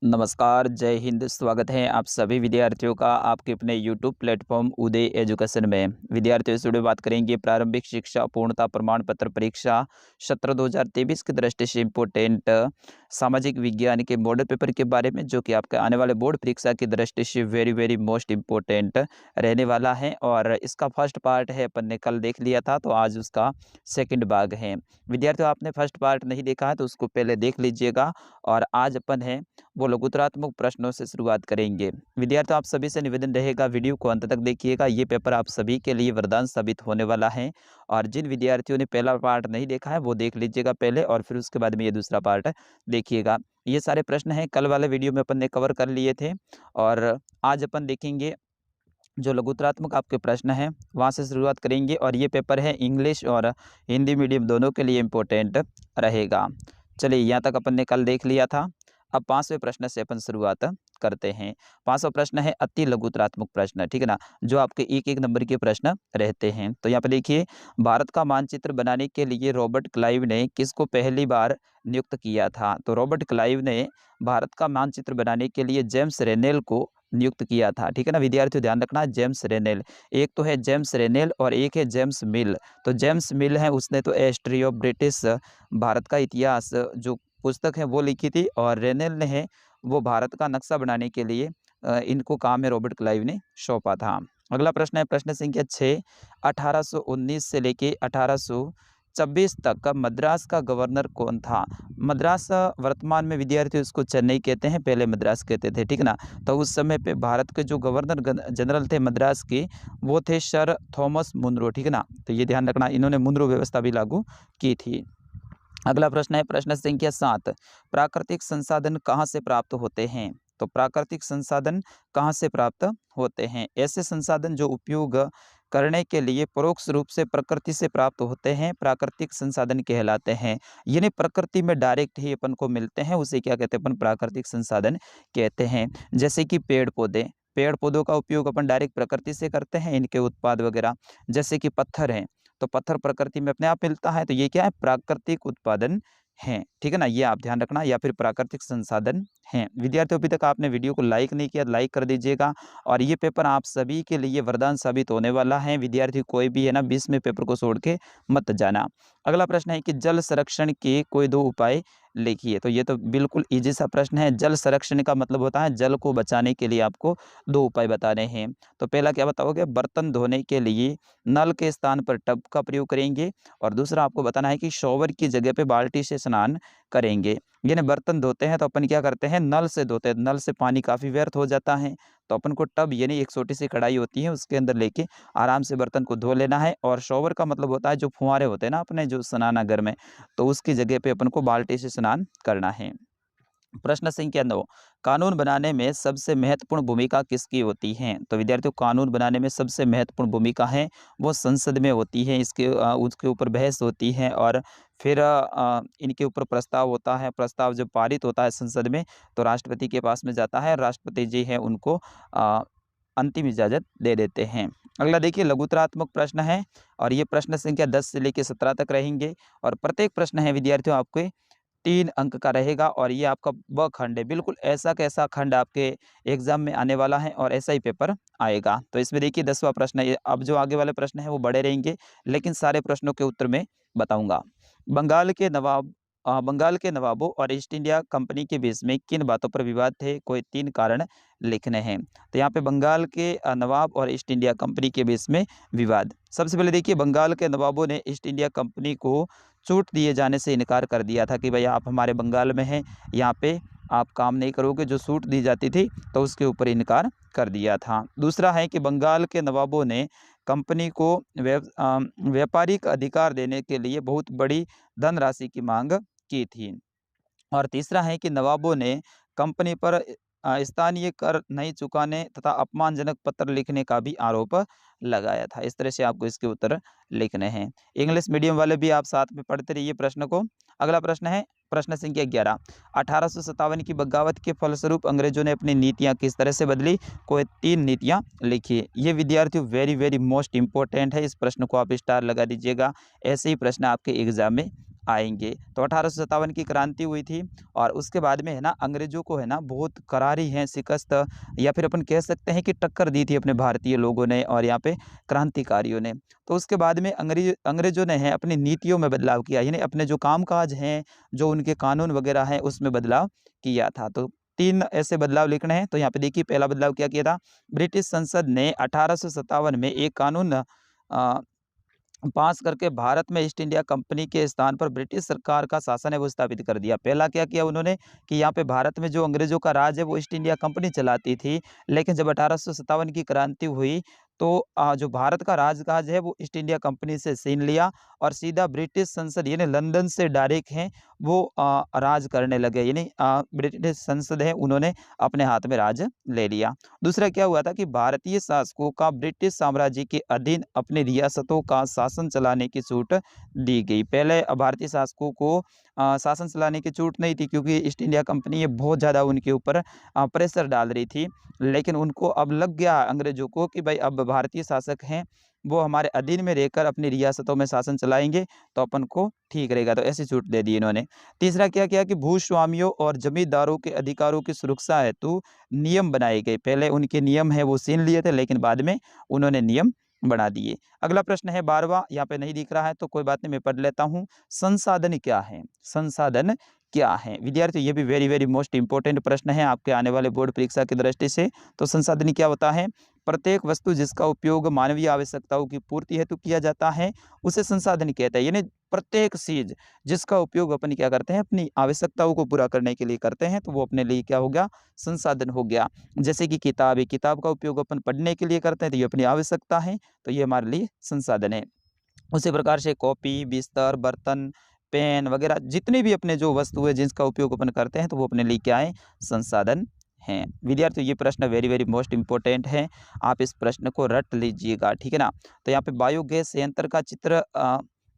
नमस्कार, जय हिंद। स्वागत है आप सभी विद्यार्थियों का आपके अपने यूट्यूब प्लेटफॉर्म उदय एजुकेशन में। विद्यार्थियों से बात करेंगे प्रारंभिक शिक्षा पूर्णता प्रमाण पत्र परीक्षा सत्र 2023 की दृष्टि से इम्पोर्टेंट सामाजिक विज्ञान के मॉडल पेपर के बारे में, जो कि आपके आने वाले बोर्ड परीक्षा की दृष्टि से वेरी वेरी मोस्ट इम्पोर्टेंट रहने वाला है। और इसका फर्स्ट पार्ट है, अपन ने कल देख लिया था, तो आज उसका सेकेंड भाग है। विद्यार्थियों, आपने फर्स्ट पार्ट नहीं देखा है तो उसको पहले देख लीजिएगा। और आज अपन है वो लघुतरात्मक प्रश्नों से शुरुआत करेंगे। विद्यार्थियों, आप सभी से निवेदन रहेगा, वीडियो को अंत तक देखिएगा। ये पेपर आप सभी के लिए वरदान साबित होने वाला है। और जिन विद्यार्थियों ने पहला पार्ट नहीं देखा है वो देख लीजिएगा पहले, और फिर उसके बाद में ये दूसरा पार्ट देखिएगा। ये सारे प्रश्न हैं कल वाले वीडियो में अपन ने कवर कर लिए थे, और आज अपन देखेंगे जो लघुतरात्मक आपके प्रश्न हैं वहाँ से शुरुआत करेंगे। और ये पेपर है इंग्लिश और हिंदी मीडियम दोनों के लिए इम्पोर्टेंट रहेगा। चलिए, यहाँ तक अपन ने कल देख लिया था। अब 5वें प्रश्न से अपन शुरुआत करते हैं। 5वां प्रश्न है अति लघुतरात्मक प्रश्न, ठीक है ना, जो आपके एक एक नंबर के प्रश्न रहते हैं। तो यहाँ पे देखिए, भारत का मानचित्र बनाने के लिए रॉबर्ट क्लाइव ने किसको पहली बार नियुक्त किया था? तो रॉबर्ट क्लाइव ने भारत का मानचित्र बनाने के लिए जेम्स रेनेल को नियुक्त किया था, ठीक है ना। विद्यार्थियों, ध्यान रखना, जेम्स रेनेल, एक तो है जेम्स रेनेल और एक है जेम्स मिल। तो जेम्स मिल है, उसने तो हिस्ट्री ऑफ ब्रिटिश, भारत का इतिहास जो पुस्तक है वो लिखी थी, और रेनेल ने है वो भारत का नक्शा बनाने के लिए इनको काम है रॉबर्ट क्लाइव ने सौंपा था। अगला प्रश्न है प्रश्न संख्या 6, 1819 से लेके 1826 तक का मद्रास का गवर्नर कौन था? मद्रास वर्तमान में विद्यार्थी उसको चेन्नई कहते हैं, पहले मद्रास कहते थे, ठीक है ना। तो उस समय पे भारत के जो गवर्नर जनरल थे मद्रास के, वो थे सर थॉमस मुनरो, ठीक है ना। तो ये ध्यान रखना, इन्होंने मुनरो व्यवस्था भी लागू की थी। अगला प्रश्न है प्रश्न संख्या 7, प्राकृतिक संसाधन कहाँ से प्राप्त होते हैं? तो प्राकृतिक संसाधन कहाँ से प्राप्त होते हैं? ऐसे संसाधन जो उपयोग करने के लिए परोक्ष रूप से प्रकृति से प्राप्त होते हैं, प्राकृतिक संसाधन कहलाते हैं। यानी प्रकृति में डायरेक्ट ही अपन को मिलते हैं, उसे क्या कहते हैं? अपन प्राकृतिक संसाधन कहते हैं। जैसे कि पेड़ पौधे, पेड़ पौधों का उपयोग अपन डायरेक्ट प्रकृति से करते हैं, इनके उत्पाद वगैरह। जैसे कि पत्थर हैं, तो पत्थर प्रकृति में अपने आप मिलता है, तो ये क्या है? प्राकृतिक उत्पादन है, ठीक है ना। ये आप ध्यान रखना, या फिर प्राकृतिक संसाधन हैं। विद्यार्थियों, अभी तक आपने वीडियो को लाइक नहीं किया, लाइक कर दीजिएगा। और ये पेपर आप सभी के लिए वरदान साबित होने वाला है। विद्यार्थी कोई भी है ना 20वें पेपर को छोड़ के मत जाना। अगला प्रश्न है कि जल संरक्षण के कोई 2 उपाय लिखिए। तो ये तो बिल्कुल इजी सा प्रश्न है। जल संरक्षण का मतलब होता है जल को बचाने के लिए आपको 2 उपाय बताने हैं। तो पहला क्या बताओगे? बर्तन धोने के लिए नल के स्थान पर टब का प्रयोग करेंगे, और दूसरा आपको बताना है कि शॉवर की जगह पे बाल्टी से स्नान करेंगे। यानी बर्तन धोते हैं तो अपन क्या करते हैं? नल से धोते हैं, नल से पानी काफ़ी व्यर्थ हो जाता है, तो अपन को टब यानी एक छोटी सी कढ़ाई होती है, उसके अंदर लेके आराम से बर्तन को धो लेना है। और शॉवर का मतलब होता है जो फुहारे होते हैं ना अपने जो स्नानागार में, तो उसकी जगह पे अपन को बाल्टी से स्नान करना है। प्रश्न संख्या 9, कानून बनाने में सबसे महत्वपूर्ण भूमिका किसकी होती है? तो विद्यार्थियों, कानून बनाने में सबसे महत्वपूर्ण भूमिका है वो संसद में होती है। उसके ऊपर बहस होती है, और फिर इनके ऊपर प्रस्ताव होता है। प्रस्ताव जब पारित होता है संसद में, तो राष्ट्रपति के पास में जाता है, राष्ट्रपति जी है उनको अंतिम इजाज़त दे देते हैं। अगला देखिए, लघुतरात्मक प्रश्न है, और ये प्रश्न संख्या 10 से लेकर 17 तक रहेंगे। और प्रत्येक प्रश्न है विद्यार्थियों आपके 3 अंक का रहेगा, और ये आपका ब खंड है। बिल्कुल ऐसा कैसा खंड आपके एग्जाम में आने वाला है, और ऐसा ही पेपर आएगा। तो इसमें देखिए 10वां प्रश्न है। अब जो आगे वाले प्रश्न हैं वो बड़े रहेंगे, लेकिन सारे प्रश्नों के उत्तर मैं बताऊंगा। बंगाल के नवाबों और ईस्ट इंडिया कंपनी के बीच में किन बातों पर विवाद थे? कोई 3 कारण लिखने हैं। तो यहाँ पे बंगाल के नवाब और ईस्ट इंडिया कंपनी के बीच में विवाद। सबसे पहले देखिए, बंगाल के नवाबों ने ईस्ट इंडिया कंपनी को छूट दिए जाने से इनकार कर दिया था कि भाई आप हमारे बंगाल में हैं, यहाँ पे आप काम नहीं करोगे। जो छूट दी जाती थी तो उसके ऊपर इनकार कर दिया था। दूसरा है कि बंगाल के नवाबों ने कंपनी को व्यापारिक अधिकार देने के लिए बहुत बड़ी धनराशि की मांग की थी। और तीसरा है कि नवाबों ने कंपनी पर स्थानीय कर नहीं चुकाने तथा अपमानजनक पत्र लिखने का भी आरोप लगाया था। इस तरह से आपको इसके उत्तर लिखने हैं। इंग्लिश मीडियम वाले भी आप साथ में पढ़ते रहिए प्रश्न को। अगला प्रश्न है प्रश्न संख्या 11, 1857 की बगावत के फलस्वरूप अंग्रेजों ने अपनी नीतियां किस तरह से बदली? कोई 3 नीतियां लिखिए। ये विद्यार्थियों वेरी वेरी मोस्ट इंपॉर्टेंट है। इस प्रश्न को आप स्टार लगा दीजिएगा, ऐसे ही प्रश्न आपके एग्जाम में आएंगे। तो 1857 की क्रांति हुई थी और उसके बाद में है ना अंग्रेजों को है ना बहुत करारी है शिकस्त या फिर अपन कह सकते हैं कि टक्कर दी थी अपने भारतीय लोगों ने और यहाँ पे क्रांतिकारियों ने। तो उसके बाद में अंग्रेजों ने है अपनी नीतियों में बदलाव किया, यानी अपने जो कामकाज हैं, जो उनके कानून वगैरह हैं, उसमें बदलाव किया था। तो 3 ऐसे बदलाव लिखने हैं। तो यहाँ पे देखिए पहला बदलाव क्या किया था, ब्रिटिश संसद ने 1857 में एक कानून पास करके भारत में ईस्ट इंडिया कंपनी के स्थान पर ब्रिटिश सरकार का शासन है वो स्थापित कर दिया। पहला क्या किया उन्होंने कि यहाँ पे भारत में जो अंग्रेजों का राज है वो ईस्ट इंडिया कंपनी चलाती थी, लेकिन जब 1857 की क्रांति हुई तो जो भारत का राजकाज है वो ईस्ट इंडिया कंपनी से छीन लिया और सीधा ब्रिटिश संसद यानी लंदन से डायरेक्ट हैं वो राज करने लगे, यानी ब्रिटिश संसद है उन्होंने अपने हाथ में राज ले लिया। दूसरा क्या हुआ था कि भारतीय शासकों का ब्रिटिश साम्राज्य के अधीन अपनी रियासतों का शासन चलाने की छूट दी गई। पहले भारतीय शासकों को शासन चलाने की छूट नहीं थी क्योंकि ईस्ट इंडिया कंपनी ये बहुत ज़्यादा उनके ऊपर प्रेशर डाल रही थी, लेकिन उनको अब लग गया अंग्रेजों को कि भाई अब भारतीय शासक हैं वो हमारे अधीन में रहकर अपनी रियासतों में शासन चलाएंगे तो अपन को ठीक रहेगा, तो ऐसी छूट दे दी इन्होंने। तीसरा क्या किया कि भूस्वामियों और जमींदारों के अधिकारों की सुरक्षा हेतु नियम बनाए गए। पहले उनके नियम है वो छीन लिए थे, लेकिन बाद में उन्होंने नियम बना दिए। अगला प्रश्न है 12वां, यहाँ पे नहीं दिख रहा है तो कोई बात नहीं मैं पढ़ लेता हूँ। संसाधन क्या है? संसाधन क्या है विद्यार्थियों? ये भी वेरी वेरी मोस्ट इंपॉर्टेंट प्रश्न है आपके आने वाले बोर्ड परीक्षा की दृष्टि से। तो संसाधन क्या होता है? प्रत्येक वस्तु जिसका उपयोग मानवीय आवश्यकताओं की पूर्ति हेतु किया जाता है उसे संसाधन कहता है। यानी प्रत्येक चीज जिसका उपयोग अपन क्या करते हैं अपनी आवश्यकताओं को पूरा करने के लिए करते हैं तो वो अपने लिए क्या हो गया? संसाधन हो गया। जैसे कि किताब है, किताब का उपयोग अपन पढ़ने के लिए करते हैं तो ये अपनी आवश्यकता है, तो ये हमारे लिए संसाधन है। उसी प्रकार से कॉपी, बिस्तर, बर्तन, पेन वगैरह जितनी भी अपने जो वस्तु है जिसका उपयोग अपन करते हैं तो वो अपने लिए क्या है? संसाधन हैं। विद्यार्थियों ये प्रश्न वेरी वेरी मोस्ट इंपॉर्टेंट है, आप इस प्रश्न को रट लीजिएगा, ठीक है ना। तो यहाँ पे बायोगैस संयंत्र का चित्र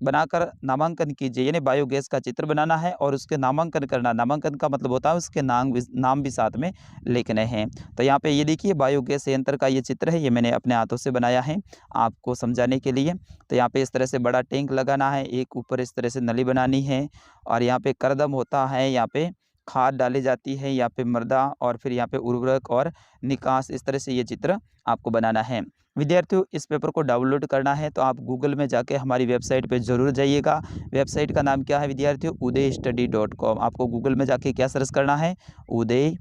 बनाकर नामांकन कीजिए, यानी बायोगैस का चित्र बनाना है और उसके नामांकन करना। नामांकन का मतलब होता है उसके नाम भी साथ में लिखने हैं। तो यहाँ पे ये देखिए बायोगैस संयंत्र का ये चित्र है, ये मैंने अपने हाथों से बनाया है आपको समझाने के लिए। तो यहाँ पे इस तरह से बड़ा टैंक लगाना है, एक ऊपर इस तरह से नली बनानी है और यहाँ पे करदम होता है, यहाँ पे खाद डाली जाती है, यहाँ पे मृदा और फिर यहाँ पे उर्वरक और निकास, इस तरह से ये चित्र आपको बनाना है। विद्यार्थियों इस पेपर को डाउनलोड करना है तो आप गूगल में जाके हमारी वेबसाइट पे ज़रूर जाइएगा। वेबसाइट का नाम क्या है विद्यार्थियों? udaystudy.com। आपको गूगल में जाके क्या सर्च करना है? उदय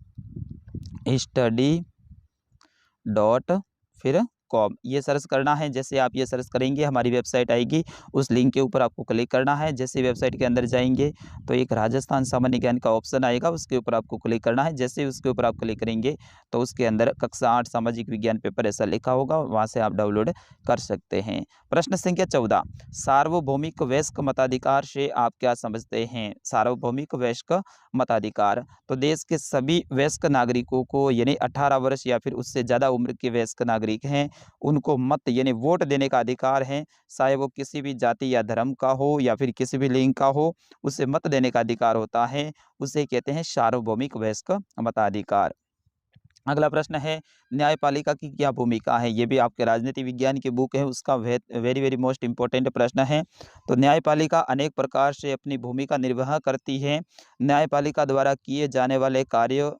स्टडी डॉट फिर कॉम, ये सर्च करना है। जैसे आप ये सर्च करेंगे हमारी वेबसाइट आएगी, उस लिंक के ऊपर आपको क्लिक करना है। जैसे वेबसाइट के अंदर जाएंगे तो एक राजस्थान सामान्य ज्ञान का ऑप्शन आएगा, उसके ऊपर आपको क्लिक करना है। जैसे उसके ऊपर आप क्लिक करेंगे तो उसके अंदर कक्षा 8 सामाजिक विज्ञान पेपर ऐसा लिखा होगा, वहाँ से आप डाउनलोड कर सकते हैं। प्रश्न संख्या 14, सार्वभौमिक वयस्क मताधिकार से आप क्या समझते हैं? सार्वभौमिक वयस्क मताधिकार तो देश के सभी वयस्क नागरिकों को, यानी 18 वर्ष या फिर उससे ज़्यादा उम्र के वयस्क नागरिक हैं उनको मत यानी वोट देने का अधिकार है, चाहे वो किसी भी जाति या धर्म का हो या फिर किसी भी लिंग का हो, उसे मत देने का अधिकार होता है, उसे कहते हैं सार्वभौमिक वयस्क मताधिकार। अगला प्रश्न है न्यायपालिका की क्या भूमिका है? ये भी आपके राजनीति विज्ञान की बुक है, उसका वेरी वेरी मोस्ट इंपॉर्टेंट प्रश्न है। तो न्यायपालिका अनेक प्रकार से अपनी भूमिका निर्वाह करती है। न्यायपालिका द्वारा किए जाने वाले कार्यों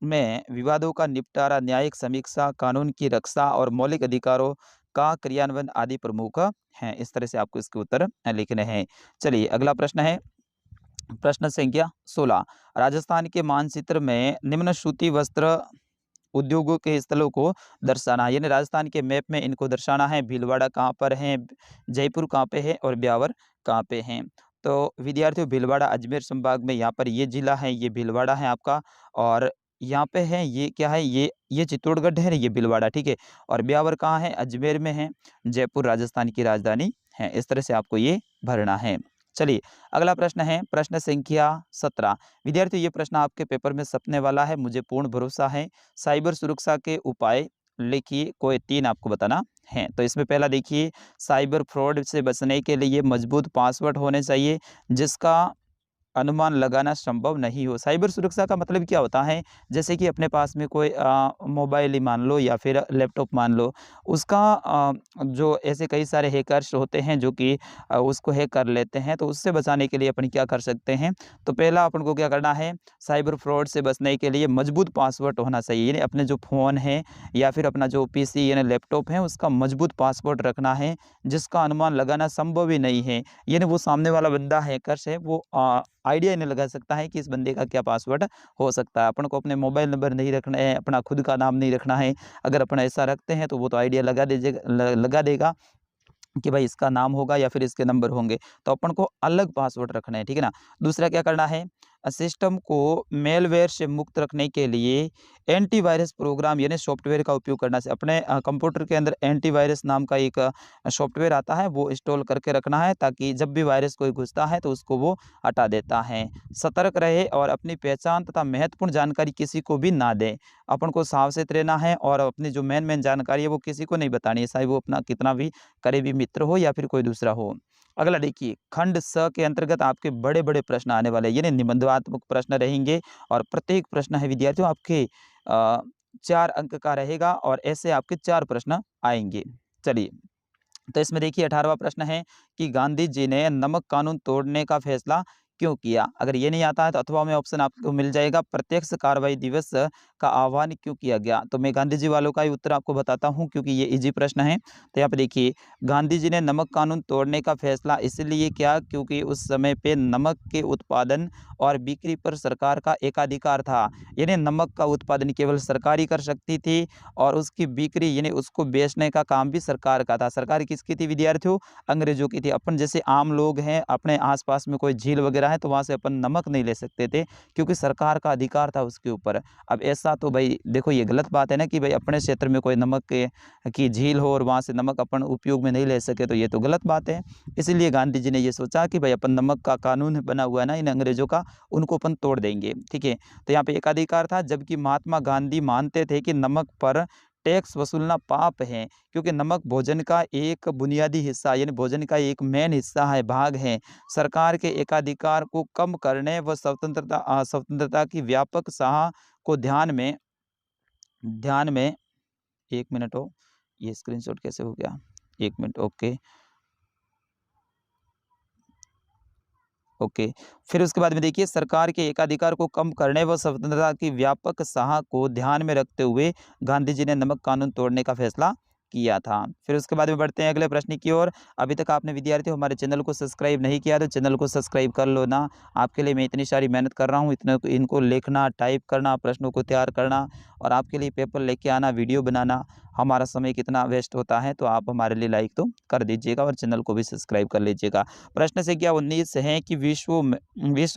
में विवादों का निपटारा, न्यायिक समीक्षा, कानून की रक्षा और मौलिक अधिकारों का क्रियान्वयन आदि प्रमुख हैं। इस तरह से आपको इसके उत्तर लिखने हैं। चलिए अगला प्रश्न है प्रश्न संख्या 16, राजस्थान के मानचित्र में निम्न सूती वस्त्र उद्योगों के स्थलों को दर्शाना है, यानी राजस्थान के मैप में इनको दर्शाना है। भीलवाड़ा कहाँ पर है, जयपुर कहाँ पे है और ब्यावर कहाँ पे हैं? तो विद्यार्थियों भीलवाड़ा अजमेर संभाग में यहाँ पर ये जिला है, ये भीलवाड़ा है आपका, और यहाँ पे है ये क्या है, ये चित्तौड़गढ़ है, ये भीलवाड़ा, ठीक है। और ब्यावर कहाँ है? अजमेर में है, जयपुर राजस्थान की राजधानी है। इस तरह से आपको ये भरना है। चलिए अगला प्रश्न है प्रश्न संख्या 17, विद्यार्थियों ये प्रश्न आपके पेपर में सपने वाला है, मुझे पूर्ण भरोसा है। साइबर सुरक्षा के उपाय लिखिए, कोई 3 आपको बताना है। तो इसमें पहला देखिए, साइबर फ्रॉड से बचने के लिए मजबूत पासवर्ड होने चाहिए जिसका अनुमान लगाना संभव नहीं हो। साइबर सुरक्षा का मतलब क्या होता है, जैसे कि अपने पास में कोई मोबाइल ही मान लो या फिर लैपटॉप मान लो, उसका जो ऐसे कई सारे हैकर्स होते हैं जो कि उसको हैक कर लेते हैं, तो उससे बचाने के लिए अपन क्या कर सकते हैं। तो पहला अपन को क्या करना है, साइबर फ्रॉड से बचने के लिए मजबूत पासवर्ड होना चाहिए, यानी अपने जो फ़ोन है या फिर अपना जो पीसी यानी लैपटॉप है उसका मजबूत पासवर्ड रखना है, जिसका अनुमान लगाना संभव ही नहीं है। यानी वो सामने वाला बंदा हैकर्स है, वो आइडिया ही नहीं लगा सकता है कि इस बंदे का क्या पासवर्ड हो सकता है। अपन को अपने मोबाइल नंबर नहीं रखना है, अपना खुद का नाम नहीं रखना है। अगर अपन ऐसा रखते हैं तो वो तो आइडिया लगा देगा कि भाई इसका नाम होगा या फिर इसके नंबर होंगे। तो अपन को अलग पासवर्ड रखना है, ठीक है ना। दूसरा क्या करना है, सिस्टम को मेलवेयर से मुक्त रखने के लिए एंटीवायरस प्रोग्राम यानी सॉफ्टवेयर का उपयोग करना है। अपने कंप्यूटर के अंदर एंटीवायरस नाम का एक सॉफ्टवेयर आता है, वो इंस्टॉल करके रखना है, ताकि जब भी वायरस कोई घुसता है तो उसको वो हटा देता है। सतर्क रहे और अपनी पहचान तथा महत्वपूर्ण जानकारी किसी को भी ना दें। अपन को सावचेत रहना है और अपनी जो मेन जानकारी है वो किसी को नहीं बतानी है, चाहे वो अपना कितना भी करीबी मित्र हो या फिर कोई दूसरा हो। अगला देखिए, खंड स के अंतर्गत आपके बड़े-बड़े प्रश्न आने वाले हैं, यानी निबंधात्मक प्रश्न रहेंगे और प्रत्येक प्रश्न है विद्यार्थियों आपके 4 अंक का रहेगा और ऐसे आपके 4 प्रश्न आएँगे। चलिए, तो इसमें देखिए 18वां प्रश्न है कि गांधी जी ने नमक कानून तोड़ने का फैसला क्यों किया? अगर ये नहीं आता है तो अथवा में ऑप्शन आपको मिल जाएगा, प्रत्यक्ष कार्रवाई दिवस का आह्वान क्यों किया गया? तो मैं गांधी जी वालों का ही उत्तर आपको बताता हूँ, क्योंकि ये इजी प्रश्न है। तो यहाँ पे देखिए, गांधी जी ने नमक कानून तोड़ने का फैसला इसलिए किया क्योंकि उस समय पे नमक के उत्पादन और बिक्री पर सरकार का एकाधिकार था। यानी नमक का उत्पादन केवल सरकार ही कर सकती थी और उसकी बिक्री यानी उसको बेचने का काम भी सरकार का था। सरकार किसकी थी विद्यार्थियों? अंग्रेजों की थी। अपन जैसे आम लोग हैं, अपने आसपास में कोई झील वगैरह है तो वहाँ से अपन नमक नहीं ले सकते थे, क्योंकि सरकार का अधिकार था उसके ऊपर। अब ऐसा तो भाई देखो, ये गलत बात है ना कि भाई अपने क्षेत्र में कोई नमक की झील हो और वहाँ से नमक अपन उपयोग में नहीं ले सके, तो ये तो गलत बात है। इसीलिए गांधी जी ने ये सोचा कि भाई अपन नमक का कानून बना हुआ है ना इन अंग्रेजों का, उनको अपन तोड़ देंगे, ठीक है। तो यहाँ पे एकाधिकार था, जबकि महात्मा गांधी मानते थे कि नमक पर टैक्स वसूलना पाप है, क्योंकि नमक भोजन का एक बुनियादी हिस्सा यानी भोजन का एक मेन हिस्सा है, भाग है। सरकार के एकाधिकार को कम करने व स्वतंत्रता की व्यापक साह को ध्यान में 1 मिनट हो, ये स्क्रीनशॉट कैसे हो गया? 1 मिनट, ओके। ओके, फिर उसके बाद में देखिए, सरकार के एकाधिकार को कम करने व स्वतंत्रता की व्यापक साह को ध्यान में रखते हुए गांधी जी ने नमक कानून तोड़ने का फैसला किया था। फिर उसके बाद में बढ़ते हैं अगले प्रश्न की ओर। अभी तक आपने विद्यार्थियों हमारे चैनल को सब्सक्राइब नहीं किया तो चैनल को सब्सक्राइब कर लो ना। आपके लिए मैं इतनी सारी मेहनत कर रहा हूँ, इतना इनको लिखना, टाइप करना, प्रश्नों को तैयार करना और आपके लिए पेपर लेके आना, वीडियो बनाना, हमारा समय कितना वेस्ट होता है। तो आप हमारे लिए लाइक तो कर दीजिएगा और चैनल को भी सब्सक्राइब कर लीजिएगा। प्रश्न संख्या 19 है कि विश्व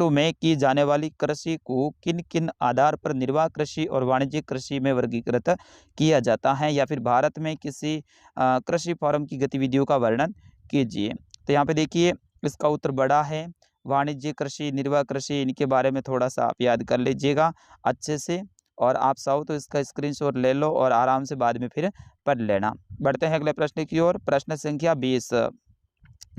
में की जाने वाली कृषि को किन-किन आधार पर निर्वाह कृषि और वाणिज्यिक कृषि में वर्गीकृत किया जाता है, या फिर भारत में किसी कृषि फॉर्म की गतिविधियों का वर्णन कीजिए। तो यहाँ पे देखिए, इसका उत्तर बड़ा है। वाणिज्यिक कृषि, निर्वाह कृषि, इनके बारे में थोड़ा-सा आप याद कर लीजिएगा अच्छे से, और आप चाहो तो इसका स्क्रीनशॉट ले लो और आराम से बाद में फिर पढ़ लेना। बढ़ते हैं अगले प्रश्न की ओर। प्रश्न संख्या 20,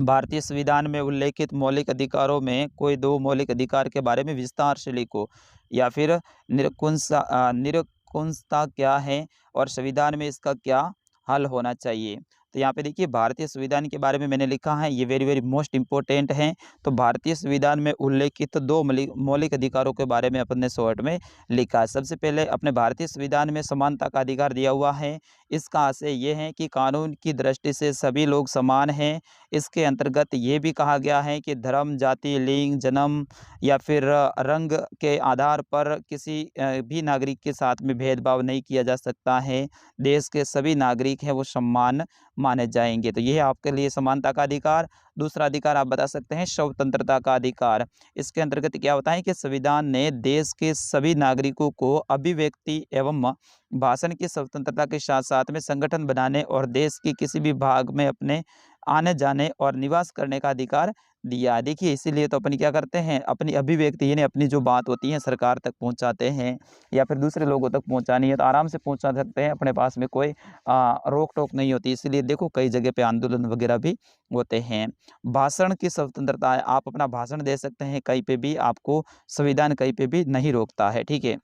भारतीय संविधान में उल्लेखित मौलिक अधिकारों में कोई 2 मौलिक अधिकार के बारे में विस्तार से लिखो, या फिर निरंकुशता क्या है और संविधान में इसका क्या हल होना चाहिए। तो यहाँ पे देखिए, भारतीय संविधान के बारे में मैंने लिखा है, ये वेरी वेरी मोस्ट इम्पोर्टेंट है। तो भारतीय संविधान में उल्लेखित 2 मौलिक अधिकारों के बारे में अपन ने शॉर्ट में लिखा है। सबसे पहले अपने भारतीय संविधान में समानता का अधिकार दिया हुआ है। इसका आशय ये है कि कानून की दृष्टि से सभी लोग समान हैं। इसके अंतर्गत ये भी कहा गया है कि धर्म, जाति, लिंग, जन्म या फिर रंग के आधार पर किसी भी नागरिक के साथ में भेदभाव नहीं किया जा सकता है। देश के सभी नागरिक हैं वो समान माने जाएंगे। तो ये है आपके लिए समानता का अधिकार। दूसरा अधिकार आप बता सकते हैं स्वतंत्रता का अधिकार। इसके अंतर्गत क्या होता है कि संविधान ने देश के सभी नागरिकों को अभिव्यक्ति एवं भाषण की स्वतंत्रता के साथ साथ में संगठन बनाने और देश के किसी भी भाग में अपने आने जाने और निवास करने का अधिकार दिया है। देखिए इसीलिए तो अपन क्या करते हैं, अपनी अभिव्यक्ति यानी अपनी जो बात होती है सरकार तक पहुंचाते हैं, या फिर दूसरे लोगों तक पहुंचानी है तो आराम से पहुंचा सकते हैं, अपने पास में कोई रोक टोक नहीं होती। इसीलिए देखो कई जगह पे आंदोलन वगैरह भी होते हैं। भाषण की स्वतंत्रता है, आप अपना भाषण दे सकते हैं कहीं पे भी, आपको संविधान कहीं पे भी नहीं रोकता है, ठीक है।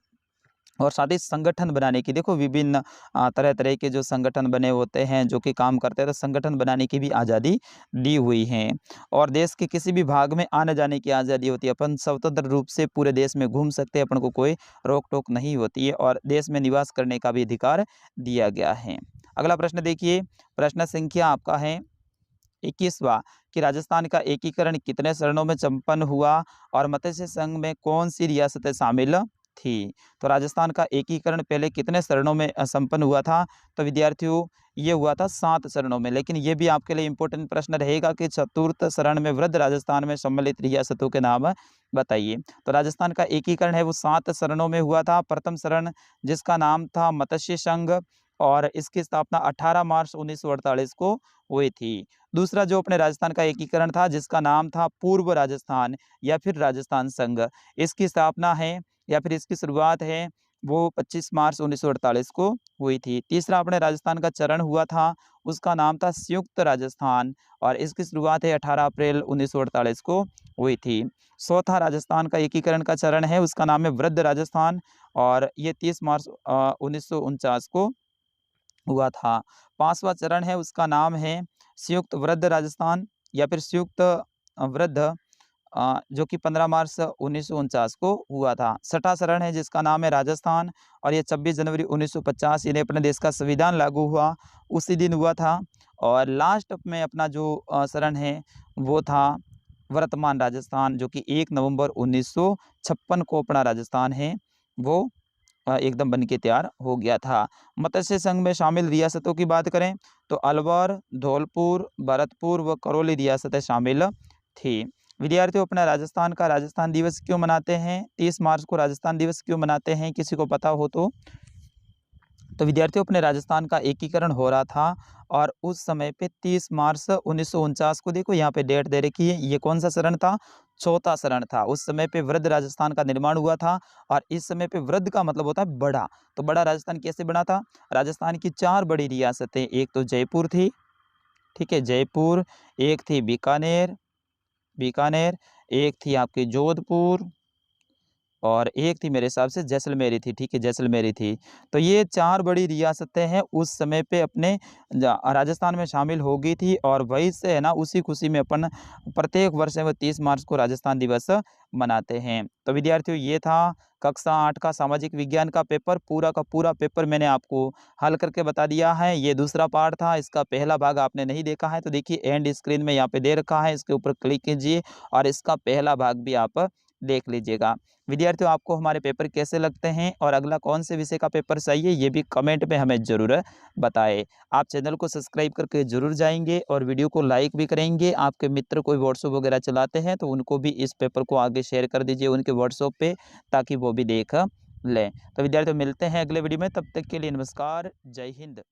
और साथ ही संगठन बनाने की, देखो विभिन्न तरह तरह के जो संगठन बने होते हैं जो कि काम करते हैं, तो संगठन बनाने की भी आज़ादी दी हुई है। और देश के किसी भी भाग में आने जाने की आज़ादी होती है, अपन स्वतंत्र रूप से पूरे देश में घूम सकते हैं, अपन को कोई रोक टोक नहीं होती है, और देश में निवास करने का भी अधिकार दिया गया है। अगला प्रश्न देखिए, प्रश्न संख्या आपका है 21वां कि राजस्थान का एकीकरण कितने चरणों में संपन्न हुआ और मत्स्य संघ में कौन सी रियासतें शामिल थी। तो राजस्थान का एकीकरण पहले कितने चरणों में संपन्न हुआ था, तो विद्यार्थियों ये हुआ था 7 चरणों में। लेकिन ये भी आपके लिए इंपॉर्टेंट प्रश्न रहेगा कि चतुर्थ चरण में वृद्ध राजस्थान में सम्मिलित रियासतों के नाम बताइए। तो राजस्थान का एकीकरण है वो 7 चरणों में हुआ था। प्रथम चरण जिसका नाम था मत्स्य संघ, और इसकी स्थापना 18 मार्च 1948 को हुई थी। दूसरा जो अपने राजस्थान का एकीकरण था जिसका नाम था पूर्व राजस्थान या फिर राजस्थान संघ, इसकी स्थापना है या फिर इसकी शुरुआत है वो 25 मार्च 1948 को हुई थी। तीसरा अपने राजस्थान का चरण हुआ था, उसका नाम था संयुक्त राजस्थान, और इसकी शुरुआत है 18 अप्रैल 1948 को हुई थी। चौथा राजस्थान का एकीकरण का चरण है, उसका नाम है वृद्ध राजस्थान, और ये 30 मार्च 1949 को हुआ था। पांचवा चरण है, उसका नाम है संयुक्त वृद्ध राजस्थान या फिर संयुक्त वृद्ध, जो कि 15 मार्च 1949 को हुआ था। छठा चरण है जिसका नाम है राजस्थान, और ये 26 जनवरी 1950 यानी अपने देश का संविधान लागू हुआ उसी दिन हुआ था। और लास्ट में अपना जो चरण है वो था वर्तमान राजस्थान, जो कि 1 नवंबर 1956 को अपना राजस्थान है वो एकदम बन के तैयार हो गया था। मत्स्य संघ में शामिल रियासतों की बात करें तो अलवर, धौलपुर, भरतपुर व करौली रियासतें शामिल थी। विद्यार्थियों अपना राजस्थान का राजस्थान दिवस क्यों मनाते हैं, 30 मार्च को राजस्थान दिवस क्यों मनाते हैं, किसी को पता हो तो विद्यार्थियों अपने राजस्थान का एकीकरण हो रहा था, और उस समय पे 30 मार्च 1949 को, देखो यहाँ पे डेट दे रखी है, ये कौन सा चरण था, चौथा चरण था। उस समय पे वृद्ध राजस्थान का निर्माण हुआ था, और इस समय पे वृद्ध का मतलब होता है बड़ा। तो बड़ा राजस्थान कैसे बना था, राजस्थान की 4 बड़ी रियासतें, एक तो जयपुर थी, ठीक है जयपुर, एक थी बीकानेर, बीकानेर, एक थी आपकी जोधपुर, और एक थी मेरे हिसाब से जैसलमेरी थी, ठीक है जैसलमेरी थी। तो ये 4 बड़ी रियासतें हैं उस समय पे अपने राजस्थान में शामिल हो गई थी, और वही से है ना उसी खुशी में अपन प्रत्येक वर्ष है वो 30 मार्च को राजस्थान दिवस मनाते हैं। तो विद्यार्थियों ये था कक्षा 8 का सामाजिक विज्ञान का पेपर, पूरा का पूरा पेपर मैंने आपको हल करके बता दिया है। ये दूसरा पार्ट था, इसका पहला भाग आपने नहीं देखा है तो देखिए एंड स्क्रीन में यहाँ पे दे रखा है, इसके ऊपर क्लिक कीजिए और इसका पहला भाग भी आप देख लीजिएगा। विद्यार्थियों आपको हमारे पेपर कैसे लगते हैं और अगला कौन से विषय का पेपर चाहिए ये भी कमेंट में हमें ज़रूर बताएं। आप चैनल को सब्सक्राइब करके ज़रूर जाएंगे और वीडियो को लाइक भी करेंगे। आपके मित्र कोई व्हाट्सएप वगैरह चलाते हैं तो उनको भी इस पेपर को आगे शेयर कर दीजिए उनके व्हाट्सएप पे, ताकि वो भी देख लें। तो विद्यार्थियों मिलते हैं अगले वीडियो में, तब तक के लिए नमस्कार, जय हिंद।